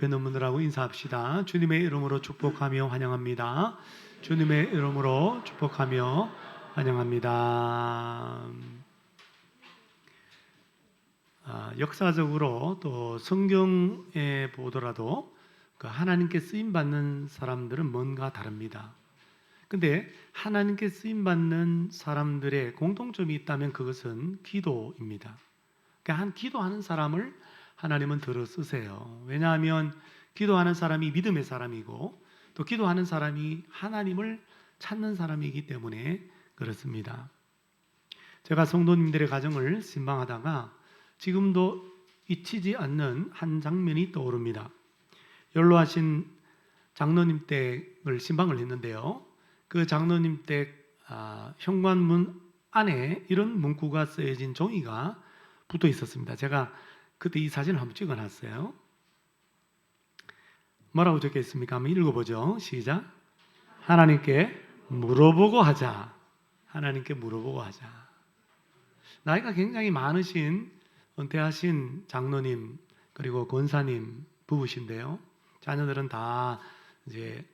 변호문들하고 인사합시다. 주님의 이름으로 축복하며 환영합니다. 주님의 이름으로 축복하며 환영합니다. 역사적으로 또 성경에 보더라도 그 하나님께 쓰임받는 사람들은 뭔가 다릅니다. 근데 하나님께 쓰임받는 사람들의 공통점이 있다면 그것은 기도입니다. 그러니까 기도하는 사람을 하나님은 들어 쓰세요. 왜냐하면 기도하는 사람이 믿음의 사람이고 또 기도하는 사람이 하나님을 찾는 사람이기 때문에 그렇습니다. 제가 성도님들의 가정을 신방하다가 지금도 잊히지 않는 한 장면이 떠오릅니다. 연로하신 장로님 댁을 신방을 했는데요. 그 장로님 댁 현관문 안에 이런 문구가 쓰여진 종이가 붙어 있었습니다. 제가 그때 이 사진을 한번 찍어놨어요. 뭐라고 적혀 있습니까? 한번 읽어보죠. 시작. 하나님께 물어보고 하자. 하나님께 물어보고 하자. 나이가 굉장히 많으신 은퇴하신 장로님 그리고 권사님 부부신데요. 자녀들은 다 이제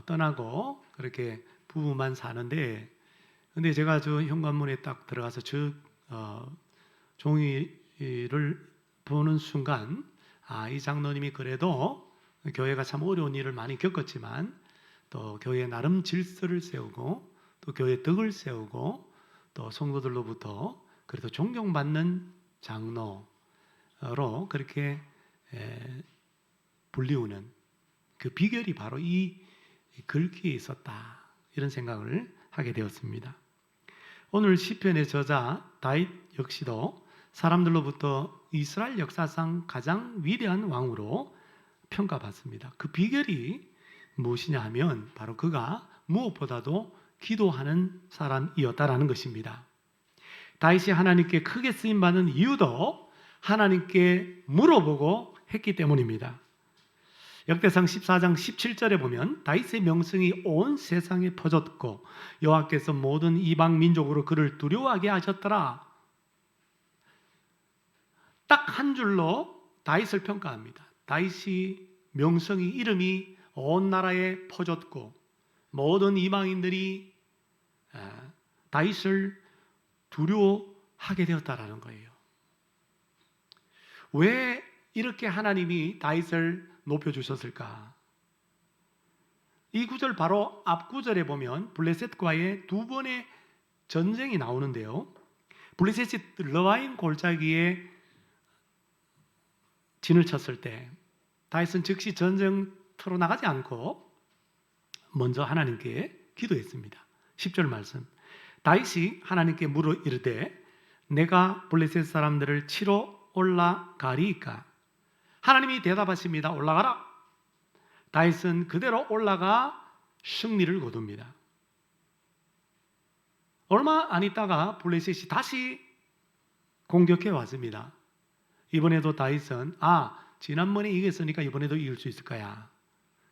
떠나고 그렇게 부부만 사는데, 근데 제가 저 현관문에 딱 들어가서 종이를 보는 순간 이 장로님이 그래도 교회가 참 어려운 일을 많이 겪었지만 또 교회에 나름 질서를 세우고 또 교회 덕을 세우고 또 성도들로부터 그래도 존경받는 장로로 그렇게 불리우는 그 비결이 바로 이 글귀에 있었다, 이런 생각을 하게 되었습니다. 오늘 시편의 저자 다윗 역시도 사람들로부터 이스라엘 역사상 가장 위대한 왕으로 평가받습니다. 그 비결이 무엇이냐 하면 바로 그가 무엇보다도 기도하는 사람이었다라는 것입니다. 다윗이 하나님께 크게 쓰임받는 이유도 하나님께 물어보고 했기 때문입니다. 역대상 14장 17절에 보면 다윗의 명성이 온 세상에 퍼졌고 여호와께서 모든 이방 민족으로 그를 두려워하게 하셨더라. 딱 한 줄로 다윗을 평가합니다. 다윗이 명성이, 이름이 온 나라에 퍼졌고 모든 이방인들이 다윗을 두려워하게 되었다라는 거예요. 왜 이렇게 하나님이 다윗을 높여주셨을까? 이 구절 바로 앞 구절에 보면 블레셋과의 두 번의 전쟁이 나오는데요. 블레셋이 르바임 골짜기에 진을 쳤을 때 다윗은 즉시 전쟁터로 나가지 않고 먼저 하나님께 기도했습니다. 10절 말씀. 다윗이 하나님께 물어 이르되 내가 블레셋 사람들을 치러 올라가리이까? 하나님이 대답하십니다. 올라가라. 다윗은 그대로 올라가 승리를 거둡니다. 얼마 안 있다가 블레셋이 다시 공격해 왔습니다. 이번에도 다윗은 지난번에 이겼으니까 이번에도 이길 수 있을 거야.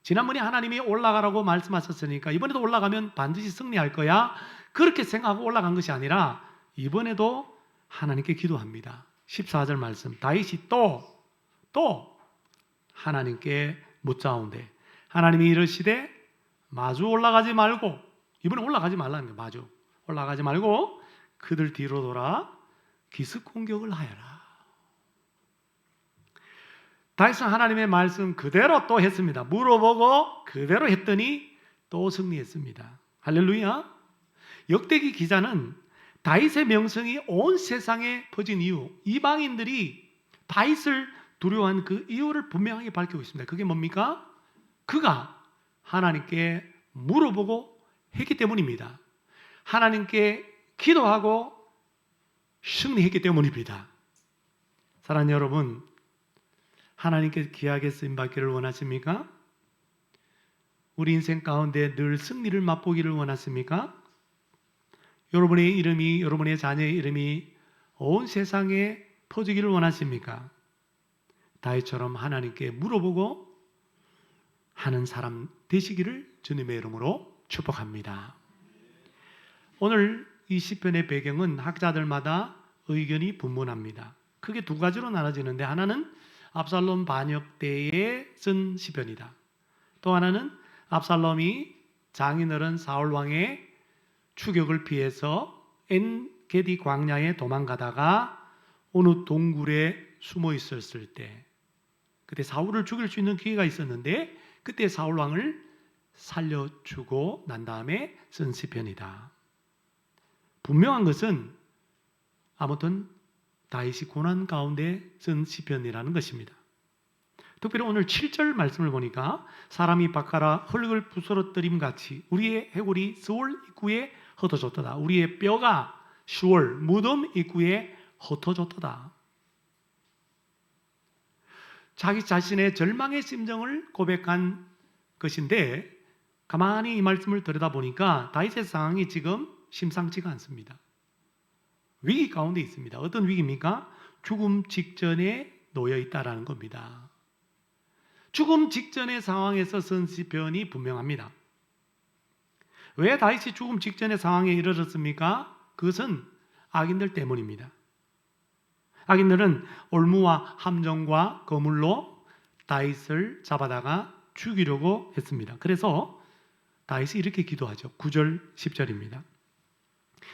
지난번에 하나님이 올라가라고 말씀하셨으니까 이번에도 올라가면 반드시 승리할 거야. 그렇게 생각하고 올라간 것이 아니라 이번에도 하나님께 기도합니다. 14절 말씀. 다윗이 또 하나님께 묻자온대. 하나님이 이르시되 마주 올라가지 말고, 이번에 올라가지 말라는 거예요. 마주 올라가지 말고 그들 뒤로 돌아 기습 공격을 하여라. 다윗은 하나님의 말씀 그대로 또 했습니다. 물어보고 그대로 했더니 또 승리했습니다. 할렐루야. 역대기 기자는 다윗의 명성이 온 세상에 퍼진 이유, 이방인들이 다윗을 두려워한 그 이유를 분명하게 밝히고 있습니다. 그게 뭡니까? 그가 하나님께 물어보고 했기 때문입니다. 하나님께 기도하고 승리했기 때문입니다. 사랑하는 여러분, 하나님께 귀하게 쓰임받기를 원하십니까? 우리 인생 가운데 늘 승리를 맛보기를 원하십니까? 여러분의 이름이, 여러분의 자녀의 이름이 온 세상에 퍼지기를 원하십니까? 다윗처럼 하나님께 물어보고 하는 사람 되시기를 주님의 이름으로 축복합니다. 오늘 이 시편의 배경은 학자들마다 의견이 분분합니다. 크게 두 가지로 나눠지는데, 하나는 압살롬 반역 때에 쓴 시편이다. 또 하나는 압살롬이 장인어른 사울 왕의 추격을 피해서 엔게디 광야에 도망가다가 어느 동굴에 숨어 있었을 때, 그때 사울을 죽일 수 있는 기회가 있었는데 그때 사울 왕을 살려주고 난 다음에 쓴 시편이다. 분명한 것은 아무튼 다윗이 고난 가운데 쓴 시편이라는 것입니다. 특별히 오늘 7절 말씀을 보니까 사람이 바카라 흙을 부스러뜨림 같이 우리의 해골이 스월 입구에 흩어졌도다. 우리의 뼈가 스월 무덤 입구에 흩어졌도다. 자기 자신의 절망의 심정을 고백한 것인데 가만히 이 말씀을 들여다보니까 다윗의 상황이 지금 심상치가 않습니다. 위기 가운데 있습니다. 어떤 위기입니까? 죽음 직전에 놓여 있다라는 겁니다. 죽음 직전의 상황에서 쓴 시편이 분명합니다. 왜 다윗이 죽음 직전의 상황에 이르렀습니까? 그것은 악인들 때문입니다. 악인들은 올무와 함정과 거물로 다윗을 잡아다가 죽이려고 했습니다. 그래서 다윗이 이렇게 기도하죠. 9절 10절입니다.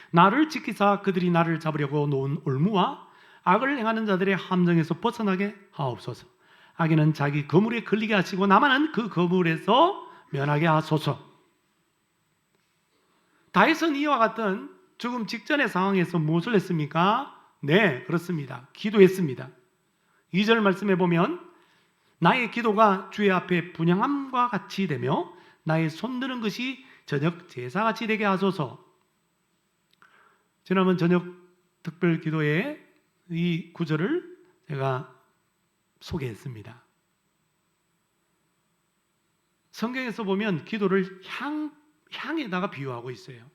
나를 지키사 그들이 나를 잡으려고 놓은 올무와 악을 행하는 자들의 함정에서 벗어나게 하옵소서. 악인은 자기 거물에 걸리게 하시고 나만은 그 거물에서 면하게 하소서. 다윗은 이와 같은 죽음 직전의 상황에서 무엇을 했습니까? 네, 그렇습니다. 기도했습니다. 2절 말씀에 보면 나의 기도가 주의 앞에 분향함과 같이 되며 나의 손드는 것이 저녁 제사같이 되게 하소서. 지난번 저녁 특별 기도에 이 구절을 제가 소개했습니다. 성경에서 보면 기도를 향에다가 비유하고 있어요.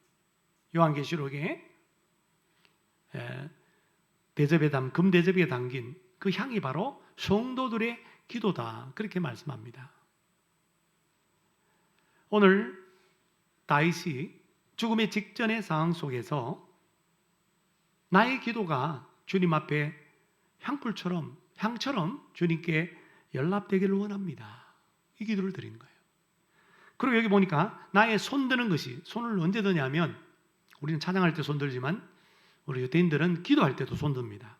요한계시록에 대접에 금대접에 담긴 그 향이 바로 성도들의 기도다. 그렇게 말씀합니다. 오늘 다윗이 죽음의 직전의 상황 속에서 나의 기도가 주님 앞에 향처럼 주님께 연락되기를 원합니다. 이 기도를 드리는 거예요. 그리고 여기 보니까 나의 손드는 것이, 손을 언제 드냐면 우리는 찬양할 때 손들지만 우리 유대인들은 기도할 때도 손듭니다.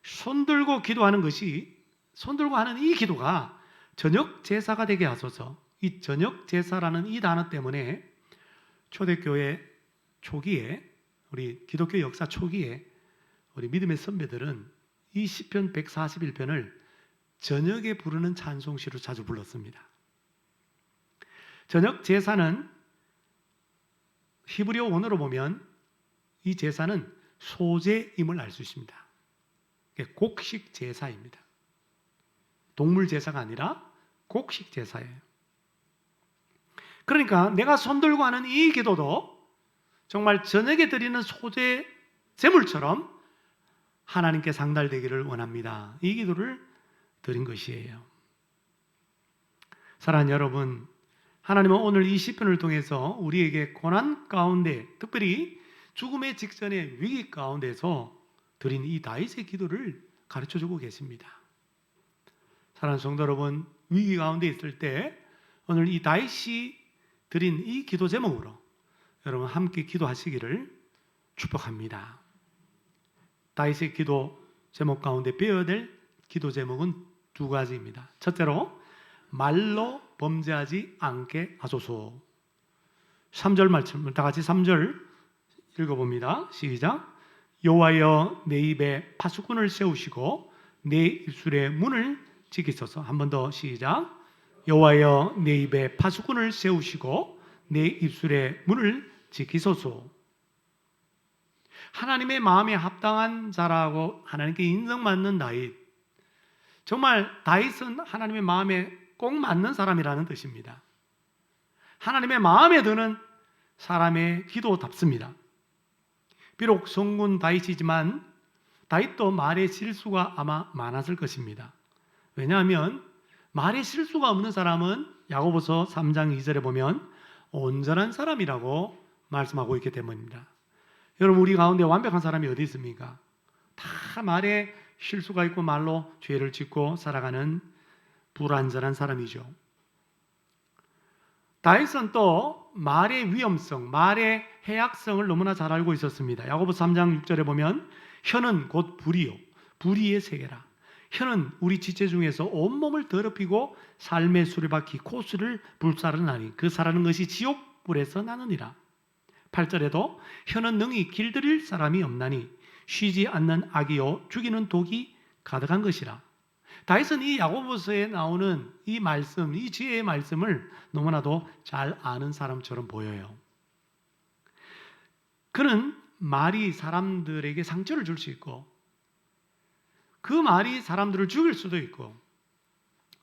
손들고 기도하는 것이, 손들고 하는 이 기도가 저녁 제사가 되게 하소서. 이 저녁 제사라는 이 단어 때문에 초대교회 초기에, 우리 기독교 역사 초기에 우리 믿음의 선배들은 이 시편 141편을 저녁에 부르는 찬송시로 자주 불렀습니다. 저녁 제사는 히브리어 원어로 보면 이 제사는 소제임을 알 수 있습니다. 곡식 제사입니다. 동물 제사가 아니라 곡식 제사예요. 그러니까 내가 손들고 하는 이 기도도 정말 저녁에 드리는 소제 제물처럼 하나님께 상달되기를 원합니다. 이 기도를 드린 것이에요. 사랑하는 여러분, 하나님은 오늘 이 시편을 통해서 우리에게 고난 가운데, 특별히 죽음의 직전의 위기 가운데서 드린 이 다윗의 기도를 가르쳐주고 계십니다. 사랑하는 성도 여러분, 위기 가운데 있을 때 오늘 이 다윗이 드린 이 기도 제목으로 여러분 함께 기도하시기를 축복합니다. 다윗의 기도 제목 가운데 배워야 될 기도 제목은 두 가지입니다. 첫째로 말로 범죄하지 않게 하소서. 3절 말씀을 다 같이 3절 읽어봅니다. 시작. 여호와여 내 입에 파수꾼을 세우시고 내 입술의 문을 지키소서. 한 번 더 시작. 여호와여 내 입에 파수꾼을 세우시고 내 입술의 문을 지키소서. 하나님의 마음에 합당한 자라고 하나님께 인정받는 다윗. 정말 다윗은 하나님의 마음에 꼭 맞는 사람이라는 뜻입니다. 하나님의 마음에 드는 사람의 기도답습니다. 비록 성군 다윗이지만 다윗도 말의 실수가 아마 많았을 것입니다. 왜냐하면 말의 실수가 없는 사람은 야고보서 3장 2절에 보면 온전한 사람이라고 말씀하고 있기 때문입니다. 여러분, 우리 가운데 완벽한 사람이 어디 있습니까? 다 말에 실수가 있고 말로 죄를 짓고 살아가는 불완전한 사람이죠. 다윗은 또 말의 위험성, 말의 해악성을 너무나 잘 알고 있었습니다. 야고보서 3장 6절에 보면 혀는 곧 불이요 불의의 세계라. 혀는 우리 지체 중에서 온몸을 더럽히고 삶의 수레바퀴 코스를 불사르나니 그 사라는 것이 지옥불에서 나느니라. 8절에도 혀는 능히 길들일 사람이 없나니 쉬지 않는 악이요 죽이는 독이 가득한 것이라. 다윗은 이 야고보서에 나오는 이 말씀, 이 지혜의 말씀을 너무나도 잘 아는 사람처럼 보여요. 그는 말이 사람들에게 상처를 줄 수 있고 그 말이 사람들을 죽일 수도 있고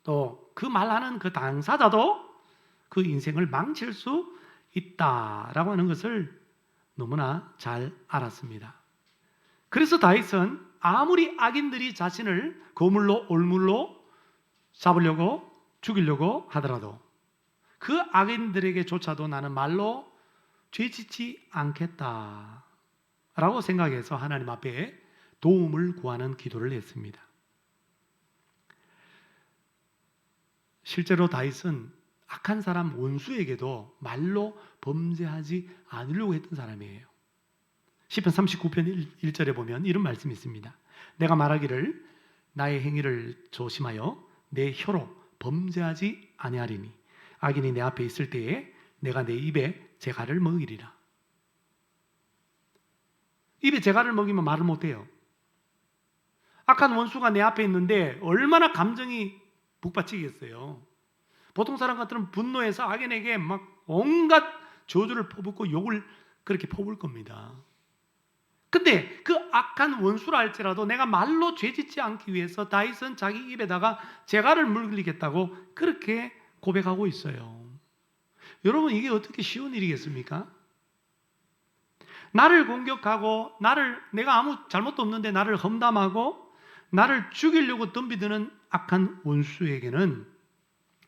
또 그 말하는 그 당사자도 그 인생을 망칠 수 있다라고 하는 것을 너무나 잘 알았습니다. 그래서 다윗은 아무리 악인들이 자신을 거물로 올물로 잡으려고 죽이려고 하더라도 그 악인들에게조차도 나는 말로 죄짓지 않겠다라고 생각해서 하나님 앞에 도움을 구하는 기도를 했습니다. 실제로 다윗은 악한 사람 원수에게도 말로 범죄하지 않으려고 했던 사람이에요. 시편 39편 1절에 보면 이런 말씀이 있습니다. 내가 말하기를 나의 행위를 조심하여 내 혀로 범죄하지 아니하리니 악인이 내 앞에 있을 때에 내가 내 입에 재갈을 먹이리라. 입에 재갈을 먹이면 말을 못해요. 악한 원수가 내 앞에 있는데 얼마나 감정이 북받치겠어요. 보통 사람 같으면 분노해서 악인에게 막 온갖 저주를 퍼붓고 욕을 그렇게 퍼부을 겁니다. 근데 그 악한 원수라 할지라도 내가 말로 죄짓지 않기 위해서 다윗은 자기 입에다가 재갈을 물리겠다고 그렇게 고백하고 있어요. 여러분 이게 어떻게 쉬운 일이겠습니까? 나를 공격하고 내가 아무 잘못도 없는데 나를 험담하고 나를 죽이려고 덤비드는 악한 원수에게는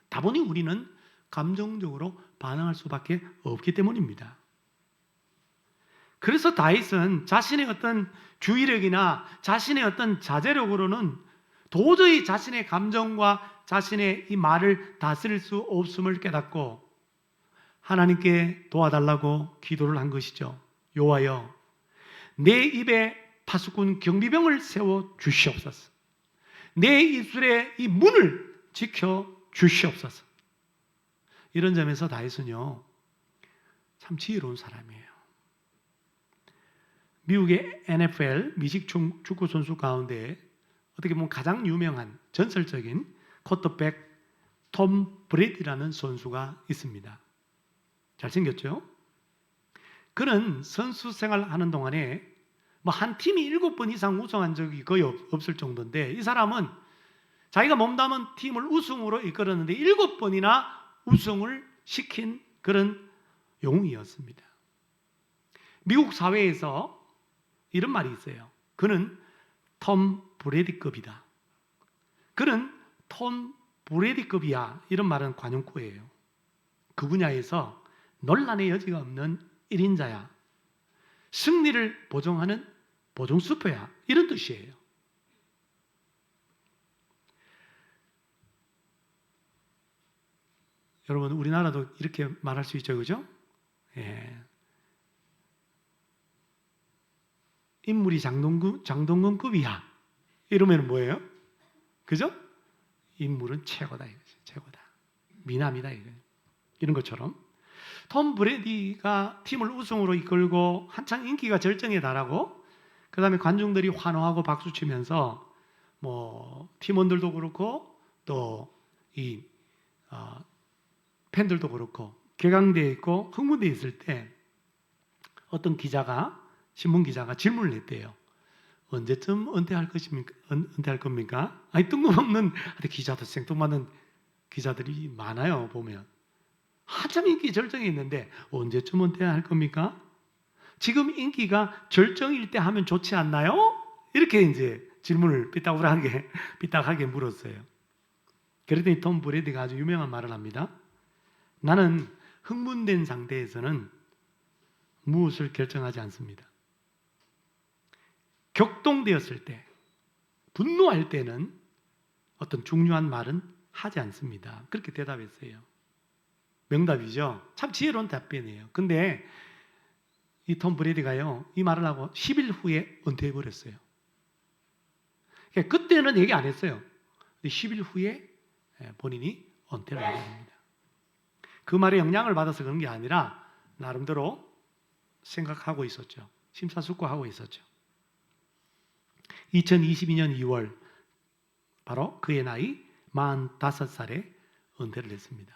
다분히 우리는 감정적으로 반응할 수밖에 없기 때문입니다. 그래서 다윗은 자신의 어떤 주의력이나 자신의 어떤 자제력으로는 도저히 자신의 감정과 자신의 이 말을 다스릴 수 없음을 깨닫고 하나님께 도와달라고 기도를 한 것이죠. 여호와여, 내 입에 파수꾼 경비병을 세워 주시옵소서. 내 입술의 이 문을 지켜 주시옵소서. 이런 점에서 다윗은요 참 지혜로운 사람이에요. 미국의 NFL 미식 축구 선수 가운데 어떻게 보면 가장 유명한 전설적인 쿼터백 톰 브레디라는 선수가 있습니다. 잘생겼죠? 그는 선수 생활하는 동안에 한 팀이 7번 이상 우승한 적이 거의 없을 정도인데 이 사람은 자기가 몸담은 팀을 우승으로 이끌었는데 7번이나 우승을 시킨 그런 영웅이었습니다. 미국 사회에서 이런 말이 있어요. 그는 톰 브레디급이다. 그는 톰 브레디급이야. 이런 말은 관용구예요. 그 분야에서 논란의 여지가 없는 1인자야. 승리를 보증하는 보증수표야. 이런 뜻이에요. 여러분 우리나라도 이렇게 말할 수 있죠. 그죠? 예. 인물이 장동건급이야. 이러면 뭐예요? 그죠? 인물은 최고다 이거죠. 최고다. 미남이다 이거. 이런 것처럼 톰 브레디가 팀을 우승으로 이끌고 한창 인기가 절정에 달하고 그 다음에 관중들이 환호하고 박수치면서 팀원들도 그렇고 또 이 팬들도 그렇고 격앙되어 있고 흥분되어 있을 때 어떤 신문 기자가 질문을 했대요. 언제쯤 은퇴할 겁니까? 아니 뜬금없는 기자도 생뚱맞는 기자들이 많아요. 보면 한참 인기 절정에 있는데 언제쯤 은퇴할 겁니까? 지금 인기가 절정일 때 하면 좋지 않나요? 이렇게 이제 질문을 삐딱하게 물었어요. 그랬더니 톰 브레디가 아주 유명한 말을 합니다. 나는 흥분된 상태에서는 무엇을 결정하지 않습니다. 격동되었을 때, 분노할 때는 어떤 중요한 말은 하지 않습니다. 그렇게 대답했어요. 명답이죠. 참 지혜로운 답변이에요. 근데 이 톰 브레디가요, 이 말을 하고 10일 후에 은퇴해버렸어요. 그러니까 그때는 얘기 안 했어요. 근데 10일 후에 본인이 은퇴를 하게 됩니다. 그 말에 영향을 받아서 그런 게 아니라 나름대로 생각하고 있었죠. 심사숙고하고 있었죠. 2022년 2월 바로 그의 나이 45살에 은퇴를 했습니다.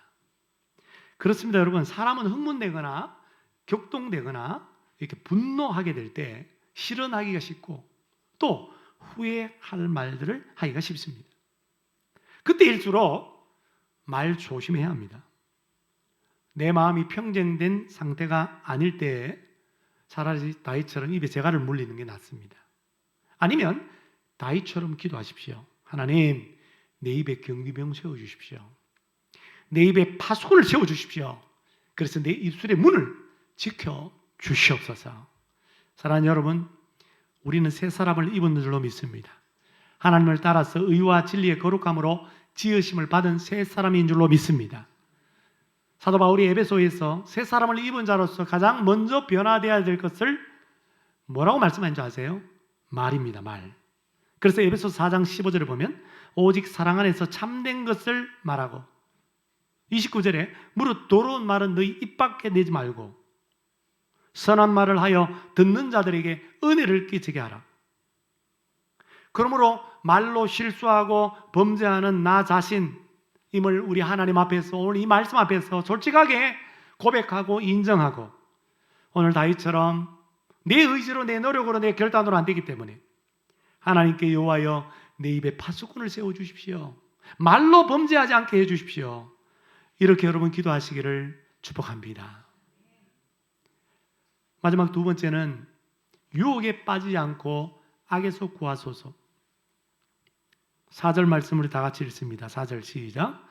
그렇습니다, 여러분. 사람은 흥분되거나 격동되거나 이렇게 분노하게 될 때 실언하기가 쉽고 또 후회할 말들을 하기가 쉽습니다. 그때일수록 말 조심해야 합니다. 내 마음이 평정된 상태가 아닐 때에 차라리 다윗처럼 입에 재갈을 물리는 게 낫습니다. 아니면 다윗처럼 기도하십시오. 하나님, 내 입에 경비병 세워주십시오. 내 입에 파수꾼을 세워주십시오. 그래서 내 입술의 문을 지켜주시옵소서. 사랑하는 여러분, 우리는 새 사람을 입은 줄로 믿습니다. 하나님을 따라서 의와 진리의 거룩함으로 지으심을 받은 새 사람인 줄로 믿습니다. 사도 바울이 에베소에서 새 사람을 입은 자로서 가장 먼저 변화되어야 될 것을 뭐라고 말씀하신 줄 아세요? 말입니다. 말. 그래서 에베소 4장 15절을 보면 오직 사랑 안에서 참된 것을 말하고 29절에 무릇 더러운 말은 너희 입 밖에 내지 말고 선한 말을 하여 듣는 자들에게 은혜를 끼치게 하라. 그러므로 말로 실수하고 범죄하는 나 자신임을 우리 하나님 앞에서 오늘 이 말씀 앞에서 솔직하게 고백하고 인정하고 오늘 다윗처럼 내 의지로 내 노력으로 내 결단으로 안 되기 때문에 하나님께 여호와여 내 입에 파수꾼을 세워주십시오. 말로 범죄하지 않게 해주십시오. 이렇게 여러분 기도하시기를 축복합니다. 마지막 두 번째는 유혹에 빠지지 않고 악에서 구하소서. 4절 말씀을 다 같이 읽습니다. 4절 시작.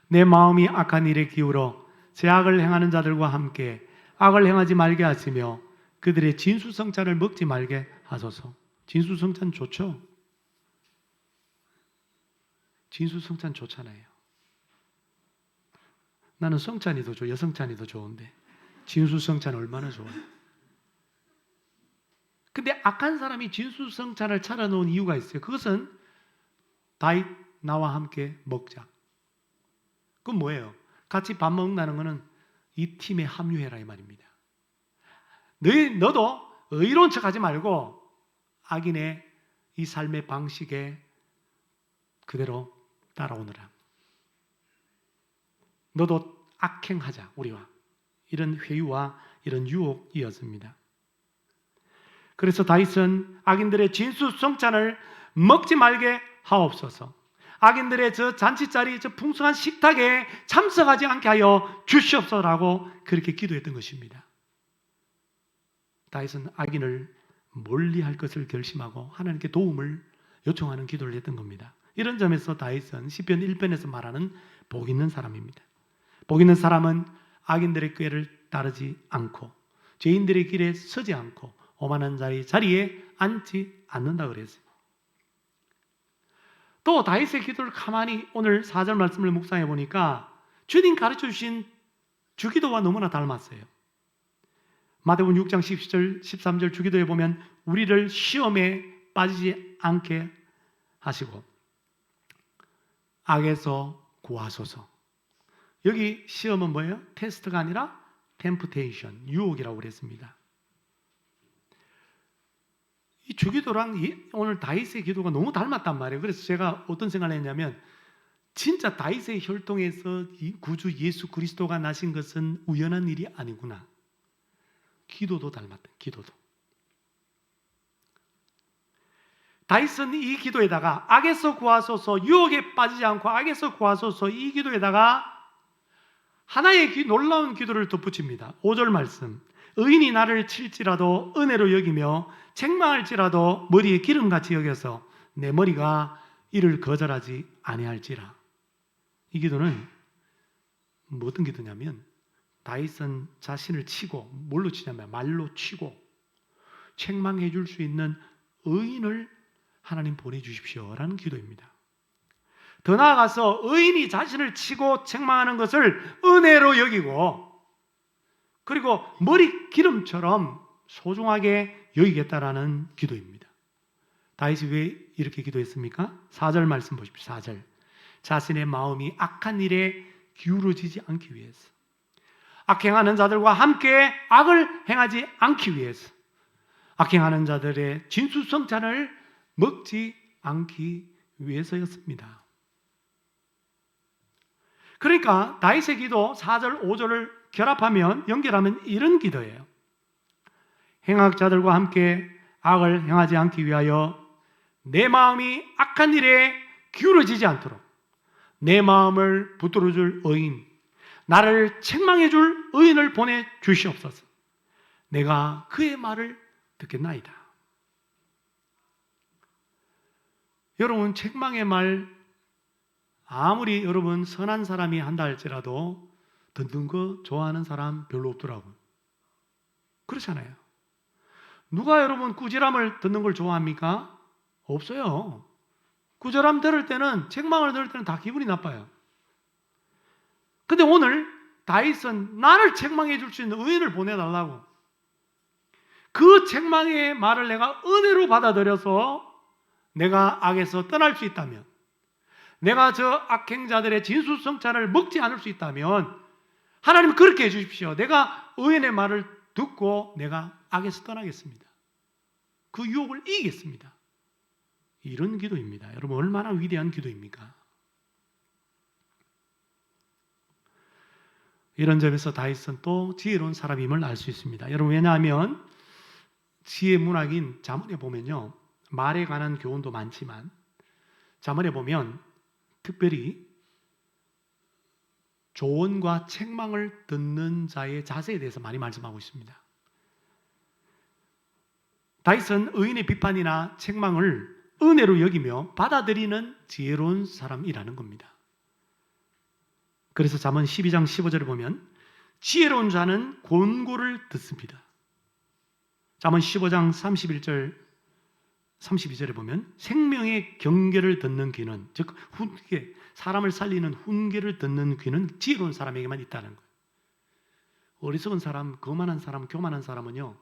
내 마음이 악한 일에 기울어 죄악을 행하는 자들과 함께 악을 행하지 말게 하시며 그들의 진수성찬을 먹지 말게 하소서. 진수성찬 좋죠? 진수성찬 좋잖아요. 나는 성찬이 더 좋아. 여성찬이 더 좋은데 진수성찬 얼마나 좋아요. 근데 악한 사람이 진수성찬을 차려놓은 이유가 있어요. 그것은 다윗 나와 함께 먹자. 그건 뭐예요? 같이 밥 먹는다는 것은 이 팀에 합류해라 이 말입니다. 너도 의로운 척하지 말고 악인의 이 삶의 방식에 그대로 따라오느라. 너도 악행하자 우리와. 이런 회유와 이런 유혹이었습니다. 그래서 다윗은 악인들의 진수성찬을 먹지 말게 하옵소서. 악인들의 저 잔치자리, 저 풍성한 식탁에 참석하지 않게 하여 주시옵소서라고 그렇게 기도했던 것입니다. 다윗은 악인을 멀리할 것을 결심하고 하나님께 도움을 요청하는 기도를 했던 겁니다. 이런 점에서 다윗은 시편 1편에서 말하는 복 있는 사람입니다. 복 있는 사람은 악인들의 꾀를 따르지 않고 죄인들의 길에 서지 않고 오만한 자리에 앉지 않는다 그랬어요. 또 다윗의 기도를 가만히 오늘 4절 말씀을 묵상해 보니까 주님 가르쳐 주신 주기도와 너무나 닮았어요. 마태복음 6장 10절 13절 주기도에 보면 우리를 시험에 빠지지 않게 하시고 악에서 구하소서. 여기 시험은 뭐예요? 테스트가 아니라 템프테이션, 유혹이라고 그랬습니다. 이 주기도랑 오늘 다윗의 기도가 너무 닮았단 말이에요. 그래서 제가 어떤 생각을 했냐면 진짜 다윗의 혈통에서 구주 예수 그리스도가 나신 것은 우연한 일이 아니구나. 기도도 닮았다. 기도도. 다윗은 이 기도에다가 악에서 구하소서, 유혹에 빠지지 않고 악에서 구하소서, 이 기도에다가 하나의 놀라운 기도를 덧붙입니다. 5절 말씀. 의인이 나를 칠지라도 은혜로 여기며 책망할지라도 머리에 기름같이 여겨서 내 머리가 이를 거절하지 아니할지라. 이 기도는 어떤 기도냐면 다윗은 자신을 치고 뭘로 치냐면 말로 치고 책망해 줄 수 있는 의인을 하나님 보내주십시오라는 기도입니다. 더 나아가서 의인이 자신을 치고 책망하는 것을 은혜로 여기고 그리고 머리 기름처럼 소중하게 여기겠다라는 기도입니다. 다윗이 왜 이렇게 기도했습니까? 4절 말씀 보십시오. 4절. 자신의 마음이 악한 일에 기울어지지 않기 위해서, 악행하는 자들과 함께 악을 행하지 않기 위해서, 악행하는 자들의 진수성찬을 먹지 않기 위해서였습니다. 그러니까 다윗의 기도 4절, 5절을 결합하면, 연결하면 이런 기도예요. 행악자들과 함께 악을 행하지 않기 위하여 내 마음이 악한 일에 기울어지지 않도록 내 마음을 붙들어줄 의인, 나를 책망해줄 의인을 보내주시옵소서. 내가 그의 말을 듣겠나이다. 여러분, 책망의 말 아무리 여러분 선한 사람이 한다 할지라도 듣는 거 좋아하는 사람 별로 없더라고요. 그렇잖아요. 누가 여러분 꾸지람을 듣는 걸 좋아합니까? 없어요. 꾸지람 들을 때는, 책망을 들을 때는 다 기분이 나빠요. 근데 오늘 다윗은 나를 책망해 줄 수 있는 의인을 보내달라고, 그 책망의 말을 내가 은혜로 받아들여서 내가 악에서 떠날 수 있다면, 내가 저 악행자들의 진수성찬을 먹지 않을 수 있다면 하나님 그렇게 해주십시오. 내가 의인의 말을 듣고 내가 악에서 떠나겠습니다. 그 유혹을 이기겠습니다. 이런 기도입니다. 여러분, 얼마나 위대한 기도입니까? 이런 점에서 다윗은 또 지혜로운 사람임을 알 수 있습니다. 여러분, 왜냐하면 지혜 문학인 잠언에 보면요, 말에 관한 교훈도 많지만 잠언에 보면 특별히 조언과 책망을 듣는 자의 자세에 대해서 많이 말씀하고 있습니다. 다윗은 의인의 비판이나 책망을 은혜로 여기며 받아들이는 지혜로운 사람이라는 겁니다. 그래서 잠언 12장 15절에 보면 지혜로운 자는 권고를 듣습니다. 잠언 15장 32절에 보면 생명의 경계를 듣는 귀는, 즉 훈계, 사람을 살리는 훈계를 듣는 귀는 지혜로운 사람에게만 있다는 거예요. 어리석은 사람, 거만한 사람, 교만한 사람은요,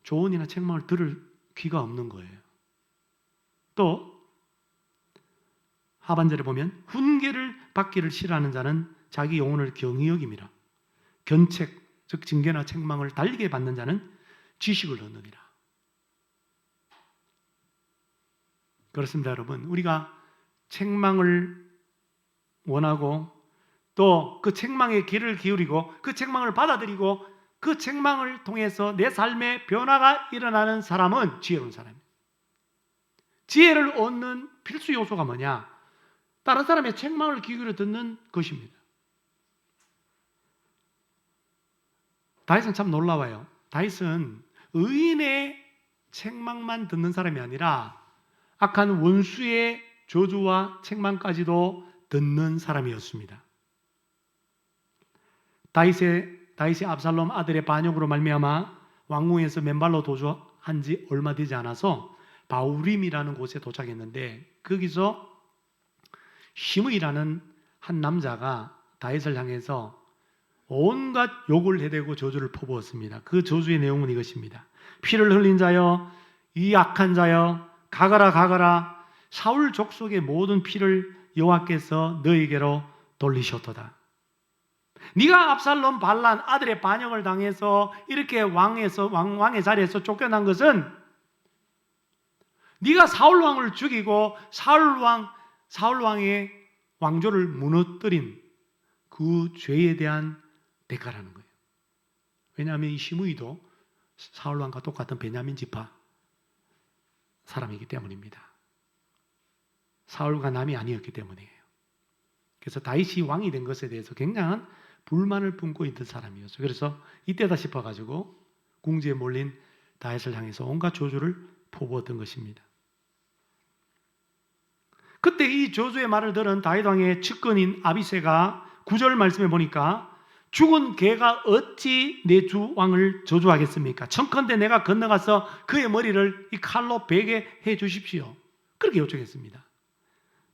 조언이나 책망을 들을 귀가 없는 거예요. 또 하반절에 보면 훈계를 받기를 싫어하는 자는 자기 영혼을 경히 여김이라. 견책, 즉 징계나 책망을 달리게 받는 자는 지식을 얻느니라. 그렇습니다, 여러분. 우리가 책망을 원하고 또 그 책망에 귀를 기울이고 그 책망을 받아들이고 그 책망을 통해서 내 삶의 변화가 일어나는 사람은 지혜로운 사람입니다. 지혜를 얻는 필수 요소가 뭐냐? 다른 사람의 책망을 귀 기울여 듣는 것입니다. 다윗은 참 놀라워요. 다윗은 의인의 책망만 듣는 사람이 아니라 악한 원수의 저주와 책망까지도 듣는 사람이었습니다. 다윗의 압살롬 아들의 반역으로 말미암아 왕궁에서 맨발로 도주한 지 얼마 되지 않아서 바우림이라는 곳에 도착했는데, 거기서 시므이라는 한 남자가 다윗을 향해서 온갖 욕을 해대고 저주를 퍼부었습니다. 그 저주의 내용은 이것입니다. 피를 흘린 자여, 이 악한 자여, 가거라 가거라. 사울 족속의 모든 피를 여호와께서 너에게로 돌리셨도다. 네가 압살롬 반란 아들의 반역을 당해서 이렇게 왕의 자리에서 쫓겨난 것은 네가 사울 왕을 죽이고 사울 왕의 왕조를 무너뜨린 그 죄에 대한 대가라는 거예요. 왜냐하면 이 시므이도 사울 왕과 똑같은 베냐민 지파 사람이기 때문입니다. 사울과 남이 아니었기 때문이에요. 그래서 다윗이 왕이 된 것에 대해서 굉장한 불만을 품고 있던 사람이었어요. 그래서 이때다 싶어가지고 궁지에 몰린 다윗을 향해서 온갖 저주를 퍼부었던 것입니다. 그때 이 저주의 말을 들은 다윗 왕의 측근인 아비새가 9절 말씀에 보니까 죽은 개가 어찌 내 주 왕을 저주하겠습니까? 청컨대 내가 건너가서 그의 머리를 이 칼로 베게 해 주십시오. 그렇게 요청했습니다.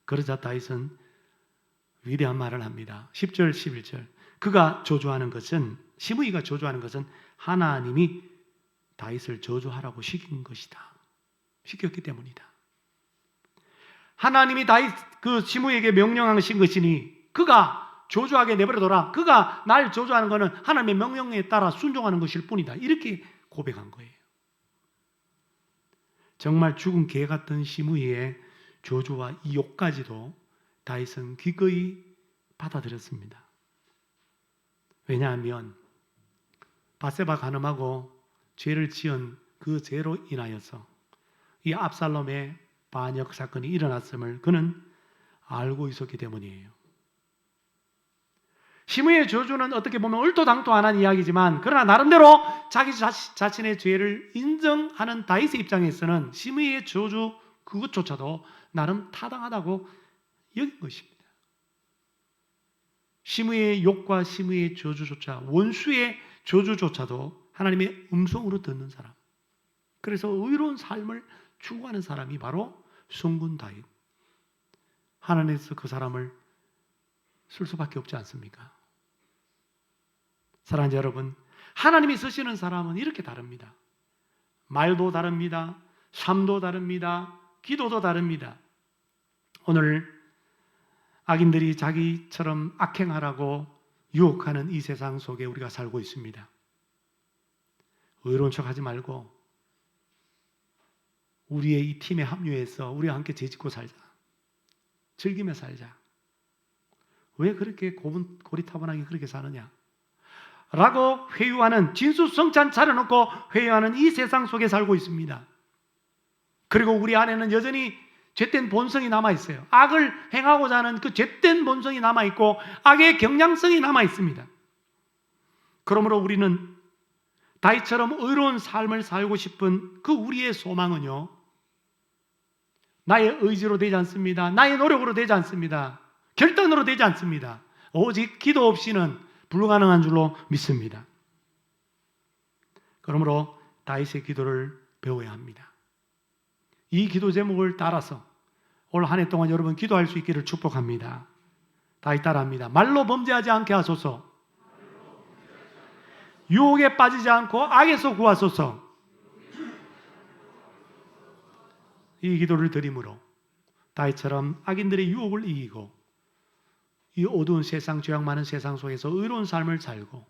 그러자 다윗은 위대한 말을 합니다. 10절 11절. 그가 저주하는 것은, 시므이가 저주하는 것은 하나님이 다윗을 저주하라고 시킨 것이다. 시켰기 때문이다. 하나님이 다윗 그 시므이에게 명령하신 것이니 그가 저주하게 내버려둬라. 그가 날 저주하는 것은 하나님의 명령에 따라 순종하는 것일 뿐이다. 이렇게 고백한 거예요. 정말 죽은 개 같은 시므이의 저주와 이 욕까지도 다윗은 기꺼이 받아들였습니다. 왜냐하면 밧세바 간음하고 죄를 지은 그 죄로 인하여서 이 압살롬의 반역 사건이 일어났음을 그는 알고 있었기 때문이에요. 시므이의 저주는 어떻게 보면 얼토당토안한 이야기지만 그러나 나름대로 자기 자신의 죄를 인정하는 다윗의 입장에서는 시므이의 저주 그것조차도 나름 타당하다고 여긴 것입니다. 시므이의 욕과 시므이의 저주조차, 원수의 저주조차도 하나님의 음성으로 듣는 사람, 그래서 의로운 삶을 추구하는 사람이 바로 성군 다윗. 하나님께서 그 사람을 쓸 수밖에 없지 않습니까? 사랑하는 여러분, 하나님이 쓰시는 사람은 이렇게 다릅니다. 말도 다릅니다. 삶도 다릅니다. 기도도 다릅니다. 오늘 악인들이 자기처럼 악행하라고 유혹하는 이 세상 속에 우리가 살고 있습니다. 의로운 척하지 말고 우리의 이 팀에 합류해서 우리와 함께 죄짓고 살자. 즐기며 살자. 왜 그렇게 고리타분하게 그렇게 사느냐? 라고 회유하는, 진수성찬 차려놓고 회유하는 이 세상 속에 살고 있습니다. 그리고 우리 안에는 여전히 죄된 본성이 남아있어요. 악을 행하고자 하는 그 죄된 본성이 남아있고 악의 경향성이 남아있습니다. 그러므로 우리는 다윗처럼 의로운 삶을 살고 싶은 그 우리의 소망은요, 나의 의지로 되지 않습니다. 나의 노력으로 되지 않습니다. 결단으로 되지 않습니다. 오직 기도 없이는 불가능한 줄로 믿습니다. 그러므로 다윗의 기도를 배워야 합니다. 이 기도 제목을 따라서 올 한 해 동안 여러분 기도할 수 있기를 축복합니다. 다윗 따라합니다. 말로 범죄하지 않게 하소서. 유혹에 빠지지 않고 악에서 구하소서. 이 기도를 드림으로 다윗처럼 악인들의 유혹을 이기고 이 어두운 세상, 죄악 많은 세상 속에서 의로운 삶을 살고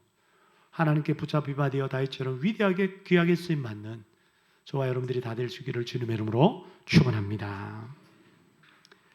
하나님께 붙잡히바 되어 다윗처럼 위대하게 귀하게 쓰임받는 저와 여러분들이 다 될 수 있기를 주님의 이름으로 축원합니다.